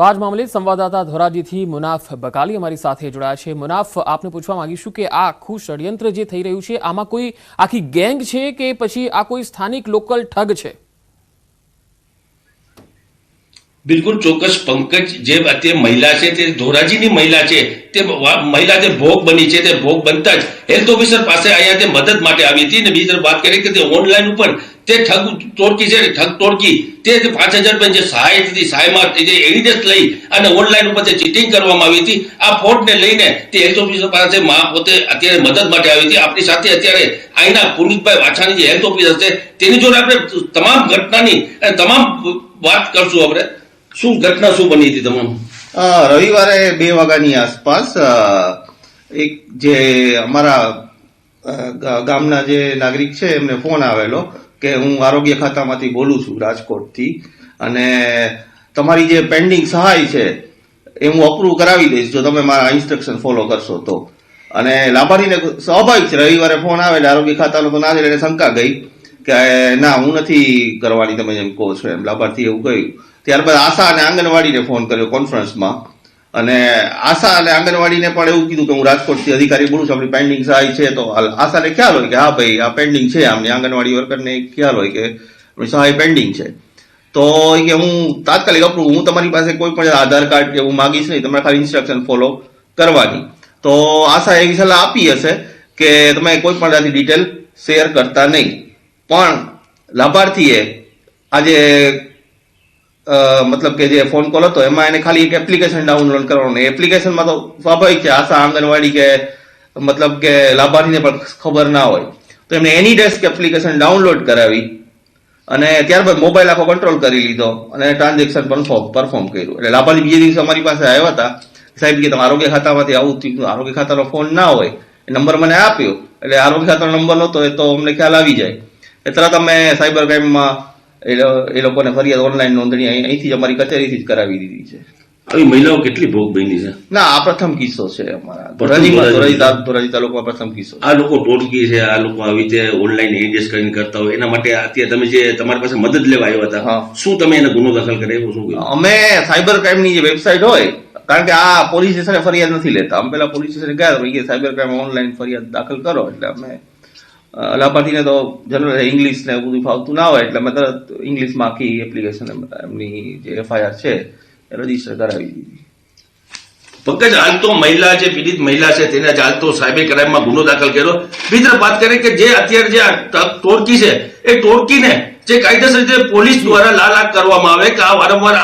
આજ મામલે સંવાદદાતા ધોરાજીથી મુનાફ બકાલી અમારી સાથે જોડાયા છે। મુનાફ, આપને પૂછવા માંગીશું કે આ આખું ષડયંત્ર જે થઈ રહ્યું છે આમાં કોઈ આખી ગેંગ છે કે પછી આ કોઈ સ્થાનિક લોકલ ઠગ છે? બિલકુલ ચોક્કસ પંકજ, જે અત્યારે મહિલા છે તે ધોરાજીની મહિલા છે, તે મહિલા જે ભોગ બની છે તે ભોગ બનતા જ હેલ્થ ઓફિસર પાસે અહીંયા તે મદદ માટે આવી હતી અને બીજી તરફ વાત કરીએ કે તે ઓનલાઈન ઉપર તે ઠગ ટોળકી છે, ઠગ ટોળકી તે 5,000 રૂપિયા જે સહાય હતી, સહાયમાં જે એડિડેસ લઈ અને ઓનલાઈન ઉપર જે ચીટિંગ કરવામાં આવી હતી, આ ફ્રોડને લઈને તે હેલ્થ ઓફિસર પાસે પોતે અત્યારે મદદ માટે આવી હતી। આપણી સાથે અત્યારે અહીંના પુનિતભાઈ વાછાણી જે હેલ્થ ઓફિસર છે તેની જોડે આપણે તમામ ઘટનાની અને તમામ વાત કરશું। આપણે શું ઘટના શું બની હતી તમામ? રવિવારે 2 વાગ્યાની આસપાસ એક જે અમારા ગામના જે નાગરિક છે એમને ફોન આવેલો કે હું આરોગ્ય ખાતામાંથી બોલું છું રાજકોટથી, અને તમારી જે પેન્ડિંગ સહાય છે એ હું અપ્રૂવ કરાવી દઈશ જો તમે મારા ઇન્સ્ટ્રક્શન ફોલો કરશો તો। અને લાભાર્થીને સ્વાભાવિક છે, રવિવારે ફોન આવે એટલે આરોગ્ય ખાતાનો તો ના જ, એટલે શંકા ગઈ કે ના હું નથી કરવાની તમે જેમ કહો છો એમ, લાભાર્થી એવું કહ્યું। ત્યારબાદ આશા અને આંગણવાડીને ફોન કર્યો કોન્ફરન્સમાં, અને આશા અને આંગણવાડીને પણ એવું કીધું કે હું રાજકોટથી અધિકારી બોલું છું, આપણી પેન્ડિંગ સહાય છે। તો આશાને ખ્યાલ હોય કે હા ભાઈ આ પેન્ડિંગ છે, આમની આંગણવાડી વર્કરને ખ્યાલ હોય કે આપણી સહાય પેન્ડિંગ છે, તો કે હું તાત્કાલિક અપ્રૂવ, હું તમારી પાસે કોઈ પણ આધાર કાર્ડ કે હું માગીશ નહીં, તમારે ખાલી ઇન્સ્ટ્રક્શન ફોલો કરવાની। તો આશા એવી સલાહ આપી હશે કે તમે કોઈ પણ જાતની ડિટેલ શેર કરતા નહીં, પણ લાભાર્થીએ આજે મતલબ કે જે ફોન કોલ હતો એમાં એને ખાલી એક એપ્લિકેશન ડાઉનલોડ કરવાનું, એપ્લિકેશનમાં તો સ્વાભાવિક છે આશા આંગણવાડી કે મતલબ કે લાભાર્થીને પણ ખબર ના હોય, તો એમને એની ડેસ્ક એપ્લિકેશન ડાઉનલોડ કરાવી અને ત્યારબાદ મોબાઈલ આખો કંટ્રોલ કરી લીધો અને ટ્રાન્ઝેક્શન પણ પરફોર્મ કર્યું। એટલે લાભાર્થી બીજે દિવસે અમારી પાસે આવ્યા હતા, સાહેબ કે તમે આરોગ્ય ખાતામાંથી આવું થયું, આરોગ્ય ખાતાનો ફોન ના હોય, નંબર મને આપ્યો, એટલે આરોગ્ય ખાતાનો નંબર નહોતો એ તો અમને ખ્યાલ આવી જાય, એ તરત અમે સાયબર ક્રાઇમમાં એ લોકોને ફરિયાદ ઓનલાઈન નોંધણી અહીંથી જ અમારી કચેરીથી જ કરાવી દીધી છે। આવી મહિલાઓ કેટલી ભોગ બની છે? ના, આ પ્રથમ કિસ્સો છે અમારા ધોરાજી તાલુકામાં પ્રથમ કિસ્સો। આ લોકો ટોળકી છે, આ લોકો આવી રીતે ઓનલાઈન એડજસ્ટ કરીને કરતા હોય, એના માટે અત્યારે તમે જે તમારી પાસે મદદ લેવા આવ્યા હતા, શું તમે એને ગુનો દાખલ કરાવ્યો? શું અમે સાયબર ક્રાઇમની જે વેબસાઇટ હોય, કારણ કે આ પોલીસ સ્ટેશને ફરિયાદ નથી લેતા, અમે પેલા પોલીસ સ્ટેશને ગયા તો સાયબર ક્રાઇમ ઓનલાઈન ફરિયાદ દાખલ કરો, એટલે અમે લાભાર્થીને તો જનરલ ઇંગ્લિશ ને બધું ફાવતું ના હોય એટલે અમે તરત ઇંગ્લિશમાં આખી એપ્લિકેશન એમની જે FIR છે એ રજીસ્ટર કરાવી દીધી। પંકજ, હાલ તો મહિલા જે પીડિત મહિલા છે તેને હાલ તો સાયબર ક્રાઇમમાં ગુનો દાખલ કર્યો। બીજી વાત કરીએ કે જે અત્યારે જે આ ટોળકી છે એ ટોળકીને જે કાયદેસર જે પોલીસ દ્વારા લાલાક કરવામાં આવે કે આ વારંવાર